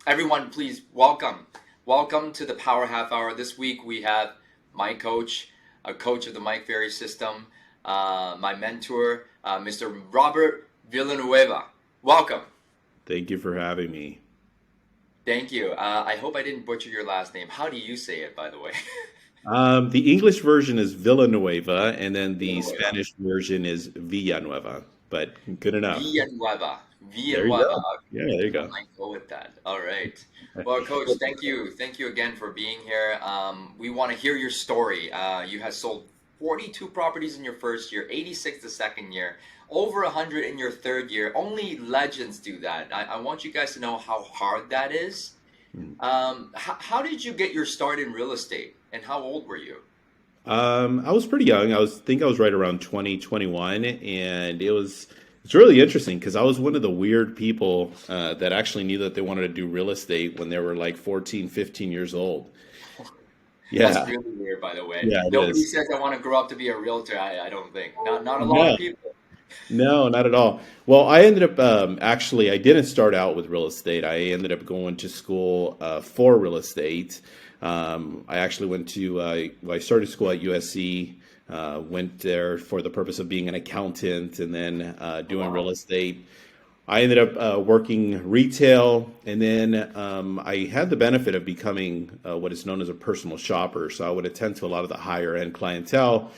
Everyone, please welcome. Welcome to the Power Half Hour. This week we have my coach, a coach of the Mike Ferry system, my mentor, Mr. Robert Villanueva. Welcome. Thank you for having me. Thank you. I hope I didn't butcher your last name. How do you say it, by the way? The English version is Villanueva, and then the Villanueva. Spanish version is Villanueva. But good enough. Villanueva. There you Villanueva. go. Yeah, there you I go. might go with that. All right. Well, Coach, thank you. Thank you again for being here. We want to hear your story. You have sold 42 properties in your first year, 86 the second year, over 100 in your third year. Only legends do that. I want you guys to know how hard that is. How did you get your start in real estate, and how old were you? I was pretty young. I was right around 2021, and it's really interesting because I was one of the weird people that actually knew that they wanted to do real estate when they were like 14, 15 years old. That's Yeah, really weird, by the way. yeah, it Nobody is. says I want to grow up to be a realtor. I don't think. Not a lot of No, people. no, not at all. Well, I ended up actually, I didn't start out with real estate. I ended up going to school for real estate. I actually I started school at USC, went there for the purpose of being an accountant and then Oh, doing real wow. estate. I ended up working retail, and then I had the benefit of becoming what is known as a personal shopper. So I would attend to a lot of the higher end clientele.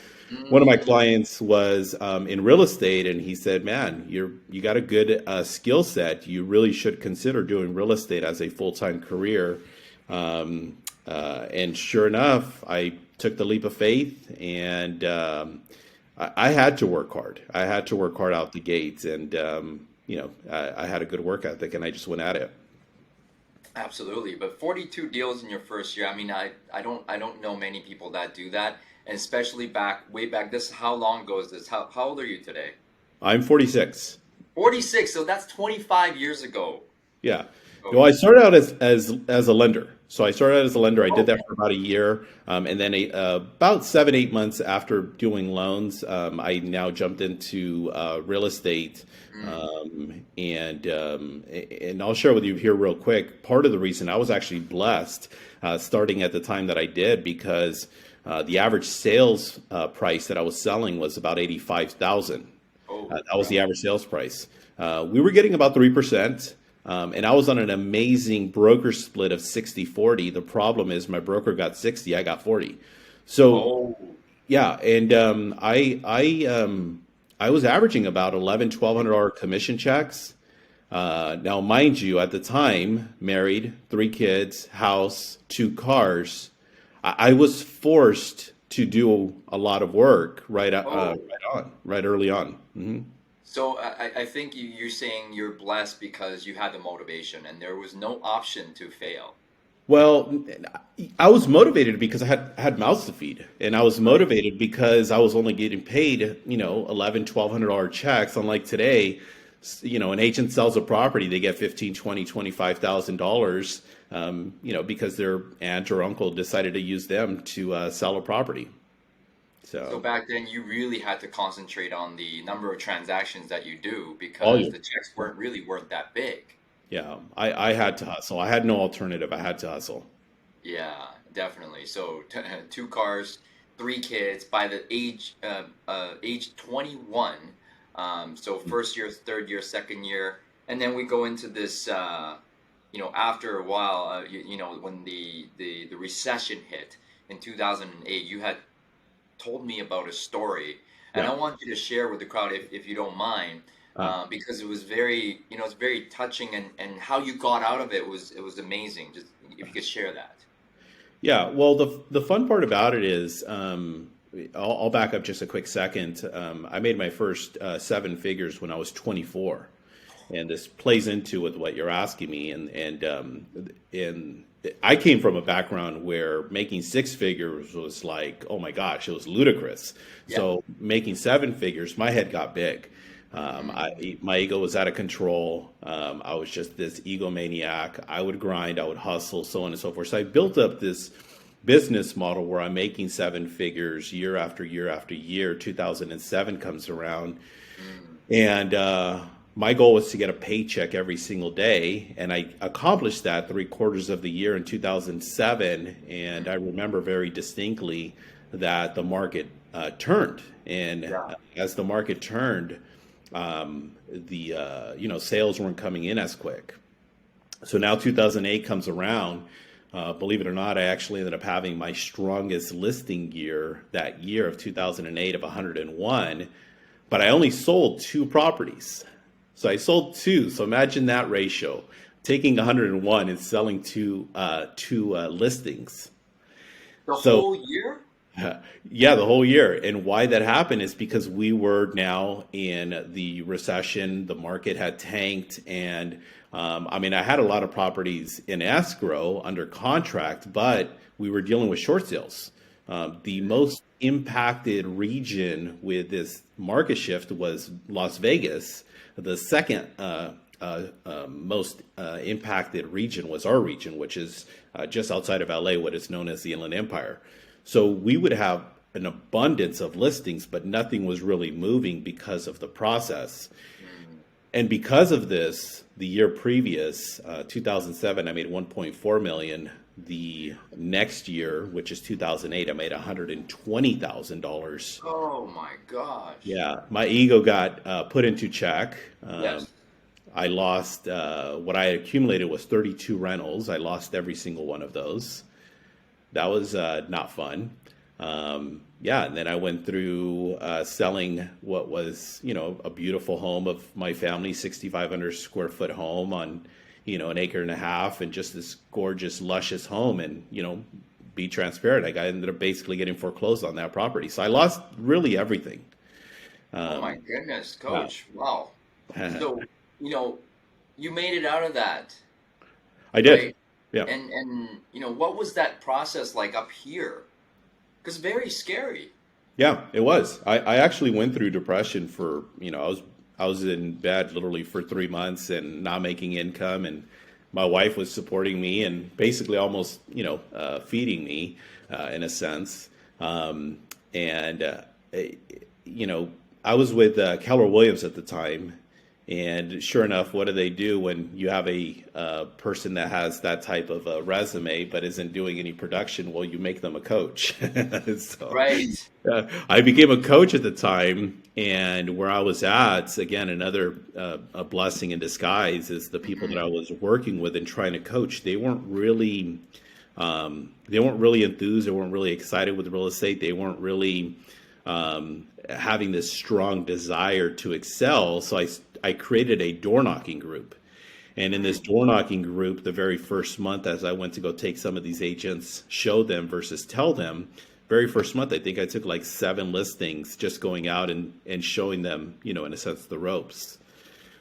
One of my Mm, clients was in real estate, and he said, "Man, you got a good skill set. You really should consider doing real estate as a full time career." And sure enough, I took the leap of faith, and I had to work hard. I had to work hard out the gates, and I had a good work ethic, and I just went at it. absolutely. But 42 deals in your first year. I mean, I don't know many people that do that, and especially way back. This how long ago is this? How old are you today? I'm 46. 46. So that's 25 years ago, Yeah. Well, I coach. started out as a lender. So I started out as a lender. I did that Okay. for about a year, and then about 7, 8 months after doing loans, I now jumped into real estate. Mm, And I'll share with you here real quick. Part of the reason I was actually blessed starting at the time that I did because the average sales price that I was selling was about 85,000. oh, That was the wow. average sales price. We were getting about 3%. And I was on an amazing broker split of 60/40. The problem is my broker got 60, I got 40. So Oh, yeah, and I was averaging about 11, $1,200 commission checks. Now, mind you, at the time, married, 3 kids, house, 2 cars. I was forced to do a lot of work oh. right early on. So I think you're saying you're blessed because you had the motivation and there was no option to fail. Well, I was motivated because I had mouths to feed, and I was Right. motivated because I was only getting paid, 11, $1,200 checks. Unlike today, an agent sells a property, they get 15, 20, $25,000, because their aunt or uncle decided to use them to sell a property. So So, back then you really had to concentrate on the number of transactions that you do all because you. the checks weren't that big. Yeah, I had to hustle. I had no alternative. I had to hustle. Yeah, definitely. So 2 cars, 3 kids by the age 21. So first year, third year, second year, and then we go into this. After a while, when the recession hit in 2008, you had told me about a story, and I Yeah. want you to share with the crowd if you don't mind, Uh, because it was very, it's very touching, and how you got out of it was amazing. Just if you could share that. Yeah, well, the fun part about it is, I'll back up just a quick second. I made my first 7 figures when I was 24, and this plays into with what you're asking me. And I came from a background where making 6 figures was like, oh my gosh, it was ludicrous. Yeah. So making 7 figures, my head got big. Mm, My ego was out of control. I was just this egomaniac. I would grind, I would hustle, so on and so forth. So I built up this business model where I'm making 7 figures year after year after year. 2007 comes around, mm, and my goal was to get a paycheck every single day, and I accomplished that 3/4 of the year in 2007. And I remember very distinctly that the market turned, and Yeah. as the market turned, the sales weren't coming in as quick. So now 2008 comes around. Believe it or not, I actually ended up having my strongest listing year that year of 2008 of 101, but I only sold two properties. So I sold two. So imagine that ratio, taking 101 and selling two listings. The So whole year? yeah, the whole year. And why that happened is because we were now in the recession. The market had tanked. And I mean, I had a lot of properties in escrow under contract, but we were dealing with short sales. The most impacted region with this market shift was Las Vegas. The second most impacted region was our region, which is just outside of LA, what is known as the Inland Empire. So we would have an abundance of listings, but nothing was really moving because of the process. And because of this, the year previous, 2007, I made 1.4 million. The next year, which is 2008, I made $120,000. Oh my gosh. Yeah, my ego got put into check. Yes. I lost what I accumulated was 32 rentals. I lost every single one of those. That was not fun. Yeah, and then I went through selling what was, a beautiful home of my family, 6,500 square foot home on, an acre and a half, and just this gorgeous, luscious home. And, be transparent, I ended up basically getting foreclosed on that property. So I lost really everything. Oh my goodness, Coach. Wow. Yeah. So, you made it out of that, I did. right? Yeah. And what was that process like up here? Because very scary. Yeah, it was. I actually went through depression for, I was in bed literally for 3 months and not making income, and my wife was supporting me and basically almost, feeding me in a sense. And I was with Keller Williams at the time. And sure enough, what do when you have a person that has that type of a resume but isn't doing any production? Well, you make them a coach. So Right. I became a coach at the time, and where I was at, again, another a blessing in disguise is the people that I was working with and trying to coach. They weren't really enthused. They weren't really excited with real estate. They weren't really having this strong desire to excel. So I created a door knocking group. And in this door knocking group, the very first month, as I went to go take some of these agents, show them versus tell them, very first month, I think I took like 7 listings just going out and showing them, in a sense, the ropes.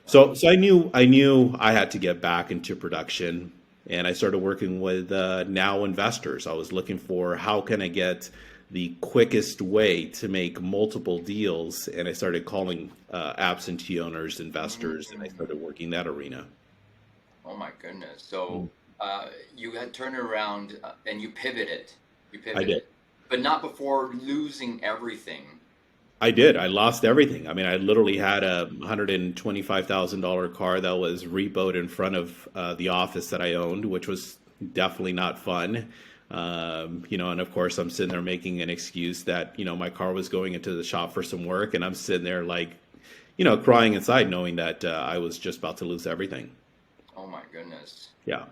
So I knew I had to get back into production, and I started working with now investors. I was looking for how can I get the quickest way to make multiple deals, and I started calling absentee owners investors, and I started working that arena. Oh my goodness. So you had turned it around and you pivoted. You I pivoted, did. but not before losing everything. I did. I lost everything. I mean, I literally had a $125,000 car that was repoed in front of the office that I owned, which was definitely not fun. And of course I'm sitting there making an excuse that, my car was going into the shop for some work, and I'm sitting there like, crying inside knowing that I was just about to lose everything. Oh my goodness. Yeah.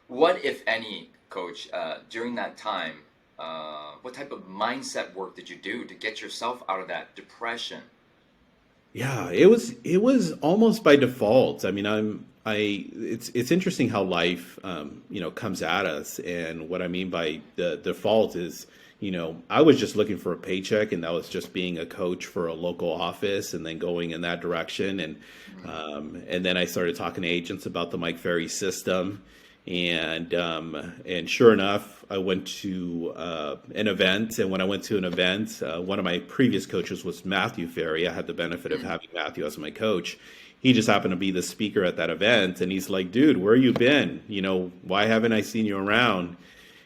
What if any, Coach, during that time, what type of mindset work did you do to get yourself out of that depression? Yeah, it was almost by default. I mean, it's interesting how life comes at us, and what I mean by the default is, I was just looking for a paycheck, and that was just being a coach for a local office, and then going in that direction, and then I started talking to agents about the Mike Ferry system, and sure enough, I went to an event, and when I went to an event, one of my previous coaches was Matthew Ferry. I had the benefit of having Matthew as my coach. He just happened to be the speaker at that event, and he's like, "Dude, where you been? Why haven't I seen you around?"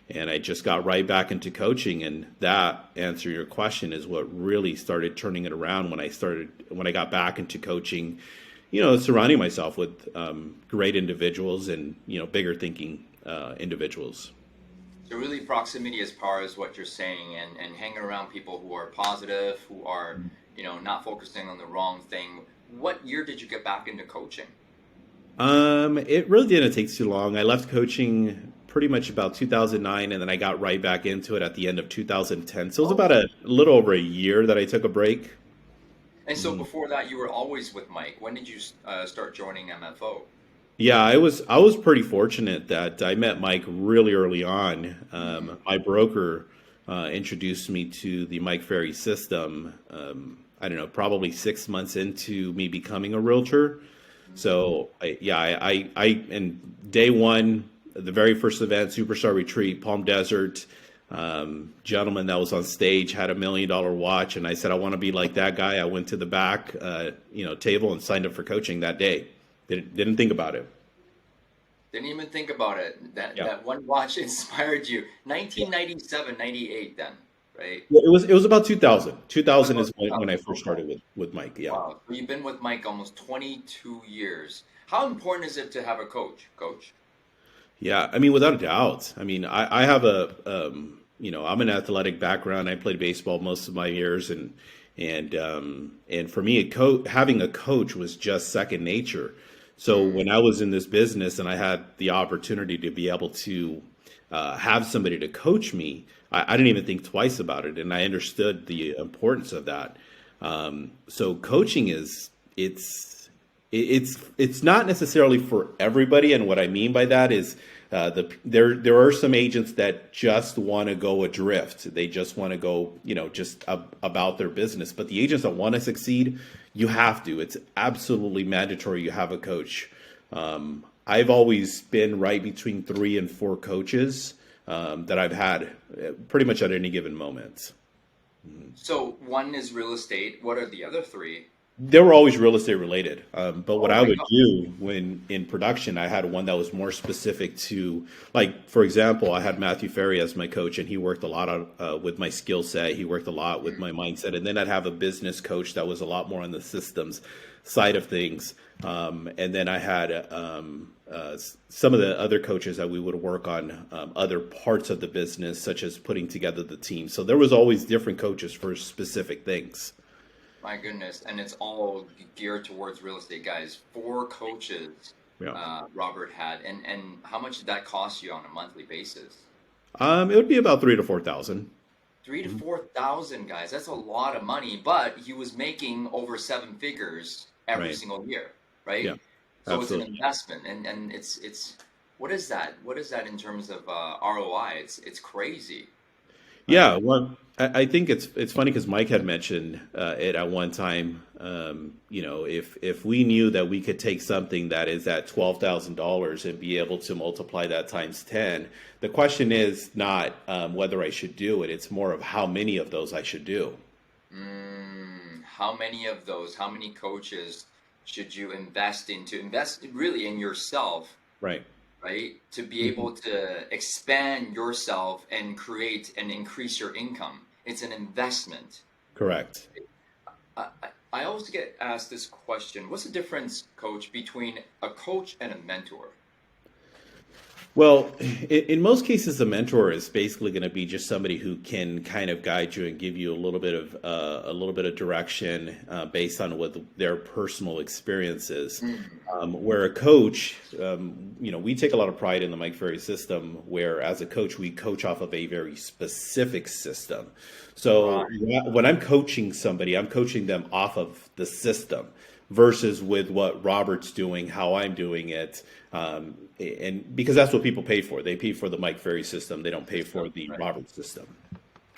And I just got right back into coaching, and that, answer your question, is what really started turning it around when I got back into coaching. surrounding myself with great individuals and bigger thinking individuals. So really proximity as far as what you're saying, and hanging around people who are positive, who are, not focusing on the wrong thing. What year did you get back into coaching? It really didn't take too long. I left coaching pretty much about 2009, and then I got right back into it at the end of 2010. So it was about a little over a year that I took a break. And so before that, you were always with Mike. When did you start joining MFO? Yeah, I was pretty fortunate that I met Mike really early on. My broker introduced me to the Mike Ferry system. I don't know, probably 6 months into me becoming a realtor. So and day one, the very first event, Superstar Retreat, Palm Desert, gentleman that was on stage had $1 million watch, and I said I want to be like that guy. I went to the back, table and signed up for coaching that day. Didn't think about it. Didn't even think about it. That one watch inspired you. 1997, 98 then, right? Yeah, it was about 2000. 2000 is when I first started with Mike. Yeah. Wow. So you've been with Mike almost 22 years. How important is it to have a coach, Coach? Yeah, I mean, without a doubt. I mean, I have I'm an athletic background. I played baseball most of my years, and for me, having a coach was just second nature. So when I was in this business and I had the opportunity to be able to have somebody to coach me, I didn't even think twice about it, and I understood the importance of that. So coaching it's not necessarily for everybody, and what I mean by that is there are some agents that just want to go adrift. They just want to go, about their business. But the agents that want to succeed, you have to. It's absolutely mandatory you have a coach. I've always been right between 3 and 4 coaches that I've had pretty much at any given moment. So one is real estate. What are the other 3? They were always real estate related. But what I would do when in production, I had one that was more specific to, like, for example, I had Matthew Ferry as my coach, and he worked a lot with my skill set. He worked a lot with my mindset. And then I'd have a business coach that was a lot more on the systems side of things. And then I had some of the other coaches that we would work on other parts of the business, such as putting together the team. So there was always different coaches for specific things. My goodness, and it's all geared towards real estate, guys. 4 coaches Robert had, and how much did that cost you on a monthly basis? It would be about 3,000 to 4,000. 3,000 to 4,000, guys. That's a lot of money, but he was making over 7 figures every single year, right? Yeah, so absolutely. It's an investment, and it's what is that? What is that in terms of ROI? It's crazy. Yeah, well, I think it's funny because Mike had mentioned it at one time. If we knew that we could take something that is at $12,000 and be able to multiply that times 10, the question is not whether I should do it. It's more of how many of those I should do. How many of those? How many coaches should you invest really in yourself? Right. To be able to expand yourself and create and increase your income. It's an investment. Correct. I always get asked this question. What's the difference, Coach, between a coach and a mentor? Well, in most cases, a mentor is basically going to be just somebody who can kind of guide you and give you a little bit of direction based on what their personal experience is. Where a coach, we take a lot of pride in the Mike Ferry system, where as a coach, we coach off of a very specific system. So when I'm coaching somebody, I'm coaching them off of the system versus with what Robert's doing, how I'm doing it. And because that's what people pay for. They pay for the Mike Ferry system. They don't pay for the Robert system.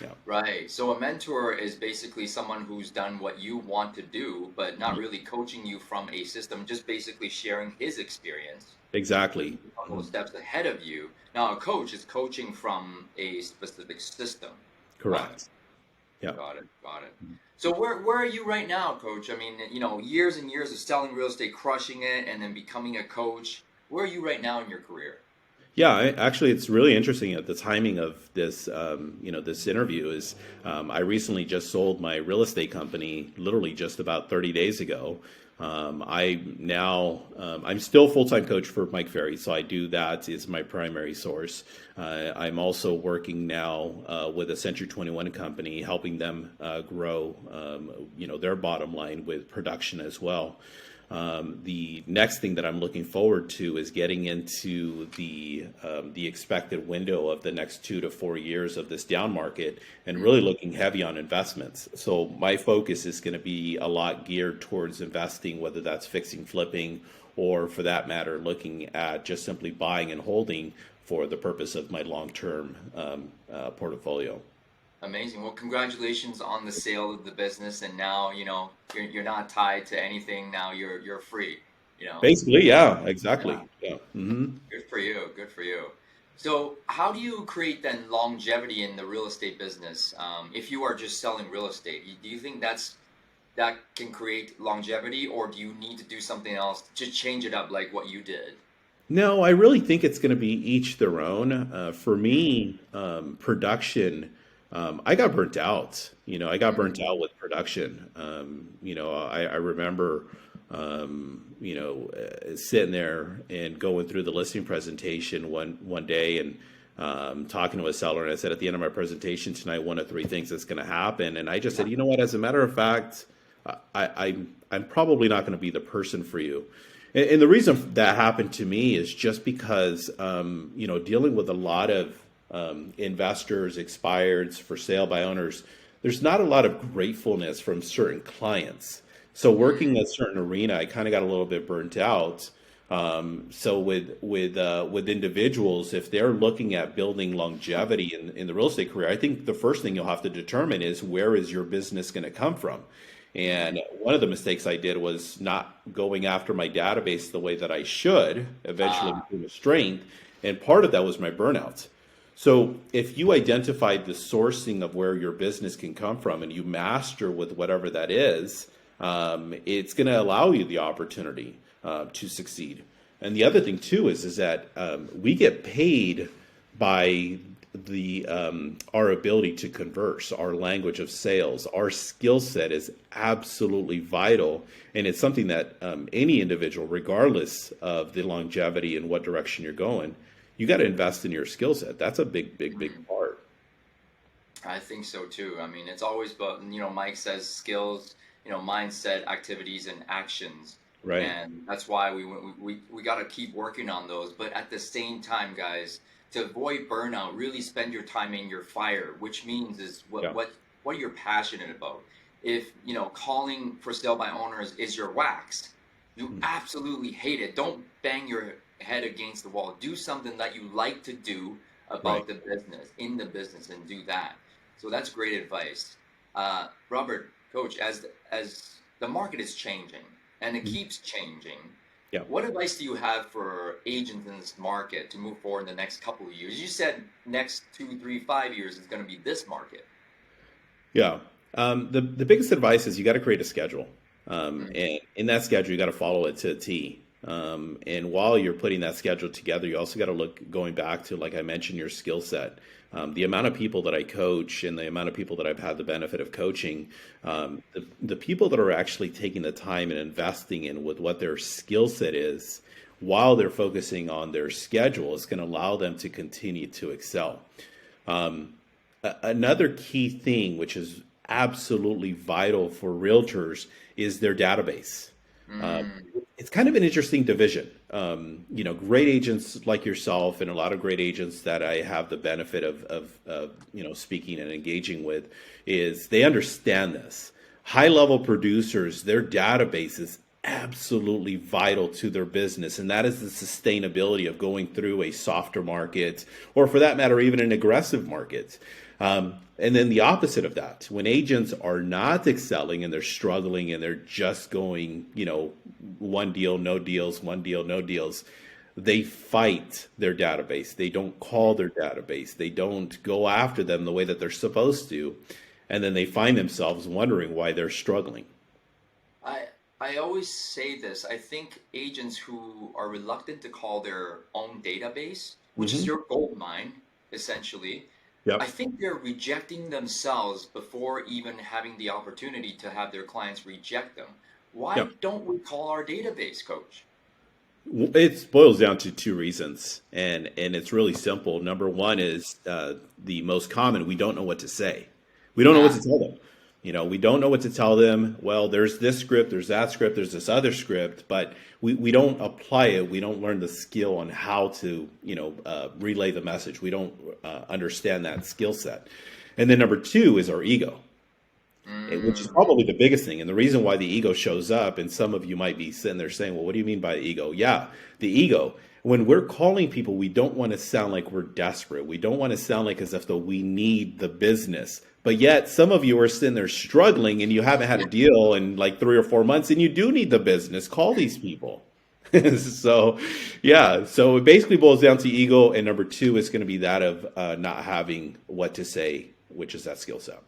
Yeah. Right. So a mentor is basically someone who's done what you want to do, but not really coaching you from a system, just basically sharing his experience. Exactly. A couple of steps ahead of you. Now, a coach is coaching from a specific system. Correct. Yeah. Got it. So where are you right now, Coach? I mean, years and years of selling real estate, crushing it, and then becoming a coach. Where are you right now in your career? Yeah, actually, it's really interesting at the timing of this, this interview is I recently just sold my real estate company literally just about 30 days ago. I'm still full-time coach for Mike Ferry, so I do that is my primary source. I'm also working now with a Century 21 company, helping them grow, their bottom line with production as well. The next thing that I'm looking forward to is getting into the expected window of the next 2 to 4 years of this down market and really looking heavy on investments. So my focus is going to be a lot geared towards investing, whether that's fixing, flipping, or for that matter, looking at just simply buying and holding for the purpose of my long-term portfolio. Amazing. Well, congratulations on the sale of the business, and now you're not tied to anything. Now you're free. Basically, yeah, Yeah. exactly. Yeah. Good for you. Good for you. So, how do you create then longevity in the real estate business? If you are just selling real estate, do you think that can create longevity, or do you need to do something else to change it up, like what you did? No, I really think it's going to be each their own. For Mm, me, production, I got burnt out. I got burnt mm, out with production. I remember, sitting there and going through the listing presentation one day and talking to a seller, and I said at the end of my presentation tonight, one of three things that's going to happen, and I just said, yeah. you know what? As a matter of fact, I'm probably not going to be the person for you. And the reason that happened to me is just because, dealing with a lot of investors, expireds, for sale by owners, there's not a lot of gratefulness from certain clients. So working Mm, in a certain arena, I kind of got a little bit burnt out. So with individuals, if they're looking at building longevity in the real estate career, I think the first thing you'll have to determine is where is your business going to come from. And mm, one of the mistakes I did was not going after my database the way that I should, eventually ah, became a strength. And part of that was my burnout. So if you identified the sourcing of where your business can come from and you master with whatever that is, it's going to allow you the opportunity to succeed. And the other thing too is that we get paid by the our ability to converse, our language of sales, our skill set is absolutely vital, and it's something that any individual, regardless of the longevity and what direction you're going, you got to invest in your skill set. That's a big, big, big mm. part. I think so too. I mean, it's always about, Mike says skills, mindset, activities, and actions. Right. And that's why we got to keep working on those. But at the same time, guys, to avoid burnout, really spend your time in your fire, which means is Yeah. what you're passionate about. If, calling for sale by owners is your wax, you Mm. absolutely hate it. Don't bang your head against the wall. Do something that you like to do Right. about the business, in the business, and do that. So that's great advice. Robert, Coach, as the market is changing and it Mhm. keeps changing, Yeah. what advice do you have for agents in this market to move forward in the next couple of years? You said next 2, 3, 5 years is going to be this market. Yeah. The biggest advice is you got to create a schedule. Mm, And in that schedule, you got to follow it to a T. And while you're putting that schedule together, you also got to look going back to, like I mentioned, your skill set. The amount of people that I coach and the amount of people that I've had the benefit of coaching, the people that are actually taking the time and investing in with what their skill set is while they're focusing on their schedule is going to allow them to continue to excel. Another key thing, which is absolutely vital for realtors, is their database. Uh, mm, it's kind of an interesting division. Great agents like yourself and a lot of great agents that I have the benefit of speaking and engaging with is they understand this. High level producers, their database is absolutely vital to their business, and that is the sustainability of going through a softer market, or for that matter, even an aggressive market. And then the opposite of that, when agents are not excelling and they're struggling and they're just going, one deal, no deals, one deal, no deals, they fight their database. They don't call their database. They don't go after them the way that they're supposed to. And then they find themselves wondering why they're struggling. I I always say this. I think agents who are reluctant to call their own database, which is Hmm. your gold mine, essentially, I Yep. think they're rejecting themselves before even having the opportunity to have their clients reject them. Why Yeah. don't we call our database, coach? It boils down to two reasons, and it's really simple. Number one is the most common. We don't know what to say. We don't know what to Ah, tell them. We don't know what to tell them. Well, there's this script, there's that script, there's this other script, but we don't apply it. We don't learn the skill on how to, relay the message. We don't understand that skill set. And then number two is our ego, which is mm, probably the biggest thing. And the reason why the ego shows up, and some of you might be sitting there saying, well, what do you mean by ego? Yeah, the ego. When we're calling people, we don't want to sound like we're desperate. We don't want to sound like as if though we need the business. But yet, some of you are sitting there struggling and you haven't had a deal in like 3 or 4 months and you do need the business. Call these people. So, yeah. So it basically boils down to ego. And number two is going to be that of not having what to say, which is that skill set.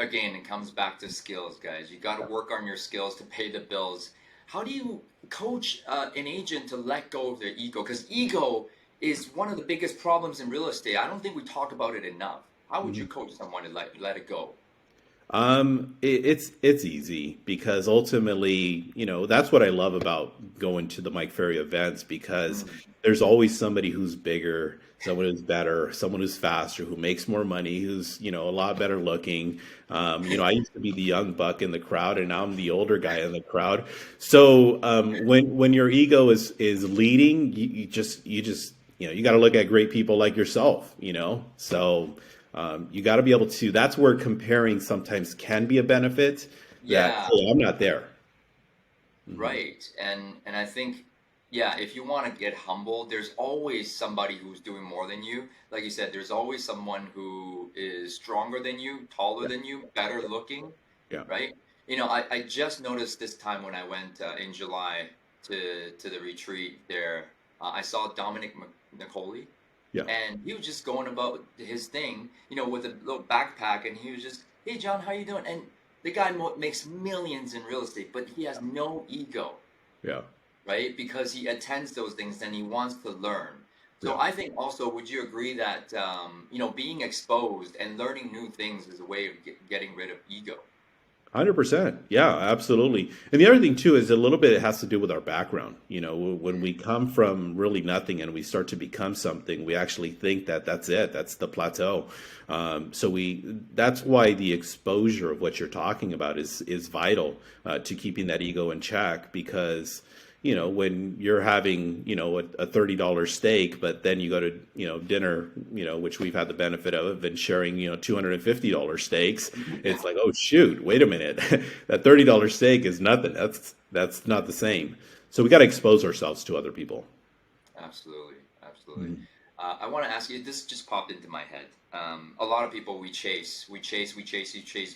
again, it comes back to skills, guys. You got to work on your skills to pay the bills. How do you coach an agent to let go of their ego? Because ego is one of the biggest problems in real estate. I don't think we talk about it enough. How would you coach someone to let it go? It's easy because ultimately, that's what I love about going to the Mike Ferry events because Mm. there's always somebody who's bigger, someone who's better, someone who's faster, who makes more money, who's, a lot better looking. I used to be the young buck in the crowd and now I'm the older guy in the crowd. So, when your ego is leading, you got to look at great people like yourself. So, you got to be able to, that's where comparing sometimes can be a benefit that, Yeah, hey, I'm not there. Hmm. right. And I think, yeah, if you want to get humble, there's always somebody who's doing more than you. Like you said, there's always someone who is stronger than you, taller Yeah. than you, better looking, Yeah. right? I just noticed this time when I went in July to the retreat there, I saw Dominic Nicoli, Yeah. and he was just going about his thing, with a little backpack, and he was just, "Hey, John, how you doing?" And the guy makes millions in real estate, but he has no ego, Yeah. right? Because he attends those things and he wants to learn. So Yeah. I think also, would you agree that being exposed and learning new things is a way of getting rid of ego? 100%. Yeah, absolutely. And the other thing too is a little bit it has to do with our background. When we come from really nothing and we start to become something, we actually think that that's it. That's the plateau. That's why the exposure of what you're talking about is vital to keeping that ego in check because when you're having, a $30 steak, but then you go to, dinner, which we've had the benefit of and sharing, $250 steaks, it's like, oh shoot, wait a minute. That $30 steak is nothing. That's not the same. So we got to expose ourselves to other people. Absolutely, absolutely. Mhm. I want to ask you. This just popped into my head. A lot of people we chase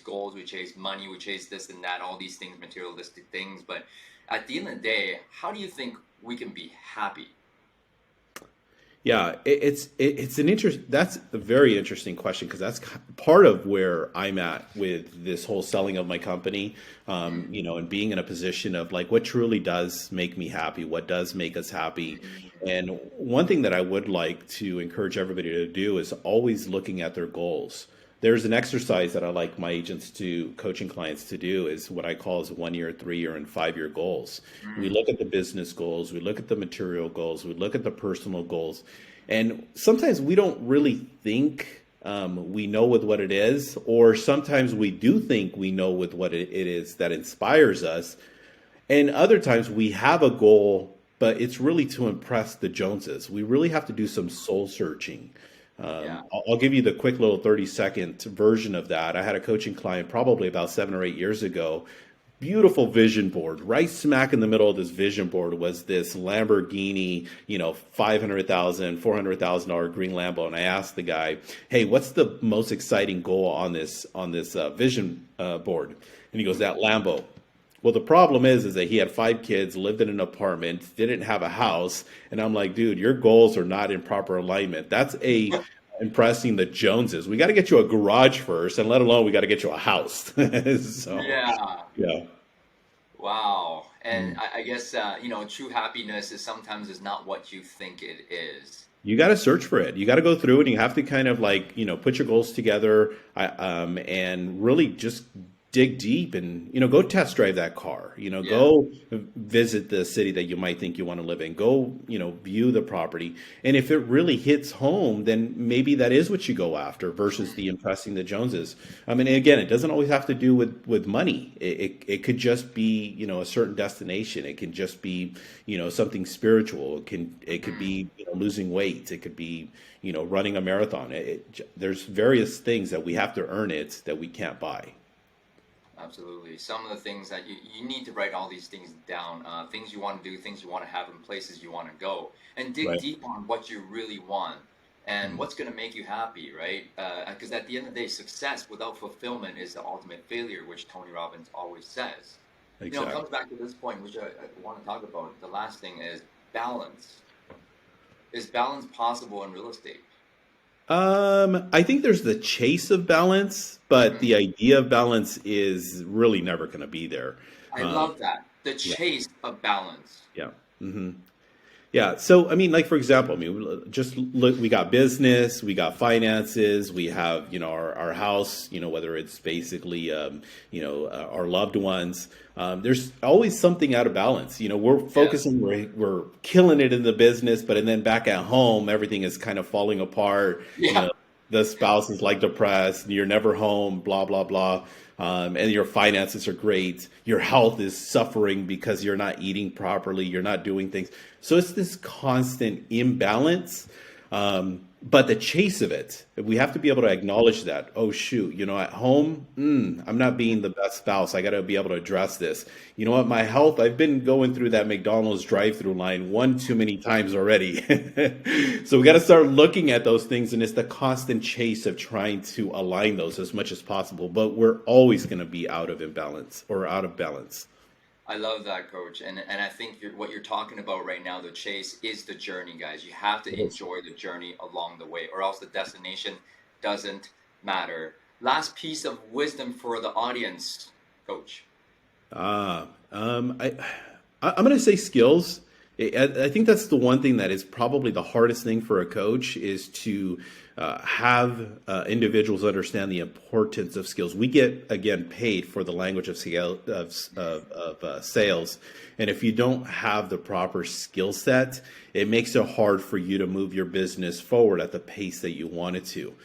goals, we chase money, we chase this and that, all these things, materialistic things. But at the end of the day, how do you think we can be happy? Yeah, it's an interest. That's a very interesting question because that's part of where I'm at with this whole selling of my company. Mm, And being in a position of like what truly does make me happy, what does make us happy. mm, And one thing that I would like to encourage everybody to do is always looking at their goals. There's an exercise that I like my agents to coaching clients to do is what I call is 1 year, 3 year, and 5 year goals. We mm. look at the business goals, we look at the material goals, we look at the personal goals, and sometimes we don't really think we know with what it is, or sometimes we do think we know with what it is that inspires us. And other times we have a goal, but it's really to impress the Joneses. We really have to do some soul searching. Yeah. I'll give you the quick little 30-second version of that. I had a coaching client probably about 7 or 8 years ago. Beautiful vision board. Right smack in the middle of this vision board was this Lamborghini, $500,000, $400,000 green Lambo. And I asked the guy, "Hey, what's the most exciting goal on this vision board?" And he goes, "That Lambo." Well, the problem is that he had 5 kids, lived in an apartment, didn't have a house, and I'm like, dude, your goals are not in proper alignment. That's a impressing the Joneses. We got to get you a garage first, and let alone we got to get you a house. So, Yeah. yeah. Wow. And I guess true happiness is not what you think it is. You got to search for it. You got to go through it. And you have to kind of like, put your goals together and really just dig deep and, go test drive that car, Yeah. go visit the city that you might think you want to live in, go, view the property. And if it really hits home, then maybe that is what you go after versus the impressing the Joneses. I mean, again, it doesn't always have to do with money. It could just be, a certain destination. It can just be, something spiritual. It could be, losing weight. It could be, running a marathon. There's various things that we have to earn it that we can't buy. Absolutely. Some of the things that you need to write all these things down, things you want to do, things you want to have, and places you want to go, and dig Right. deep on what you really want and Mhm. what's going to make you happy, right? Because at the end of the day, success without fulfillment is the ultimate failure, which Tony Robbins always says. It Exactly. comes back to this point, which I want to talk about. The last thing is balance. Is balance possible in real estate? I think there's the chase of balance, but Hmm. the idea of balance is really never going to be there. I Um, love that. The yeah, chase of balance. yeah. hmm Yeah. So, I mean, like for example, I mean, just look, we got business, we got finances, we have, our house, whether it's basically, our loved ones. There's always something out of balance. We're Yes. focusing, we're killing it in the business, but and then back at home, everything is kind of falling apart. Yeah. The spouse is like depressed, you're never home, blah, blah, blah. And your finances are great. Your health is suffering because you're not eating properly, you're not doing things. So it's this constant imbalance. But the chase of it, we have to be able to acknowledge that. Oh, shoot, at home, I'm not being the best spouse. I got to be able to address this. You know what? My health, I've been going through that McDonald's drive-through line one too many times already. So we got to start looking at those things. And it's the constant chase of trying to align those as much as possible. But we're always going to be out of imbalance or out of balance. I love that, coach. And I think what you're talking about right now, the chase is the journey, guys. You have to Yes. enjoy the journey along the way, or else the destination doesn't matter. Last piece of wisdom for the audience, coach. Ah, I'm going to say skills. I think that's the one thing that is probably the hardest thing for a coach is to have individuals understand the importance of skills. We get again paid for the language of sales, and if you don't have the proper skill set, it makes it hard for you to move your business forward at the pace that you want it to.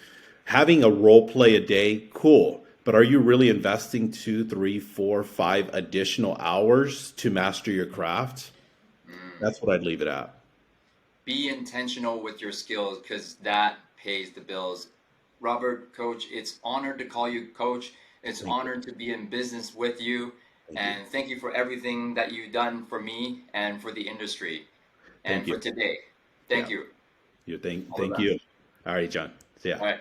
Having a role play a day, cool. But are you really investing 2, 3, 4, 5 additional hours to master your craft? Mm. That's what I'd leave it at. Be intentional with your skills because that pays the bills. Robert, coach, it's honored to call you coach. It's Thank you. honored to be in business with you. Thank you. And thank you for everything that you've done for me and for the industry and Thank for you. today. Yeah. Thank you. You thank All the thank best. you. All right, John. See ya. All right.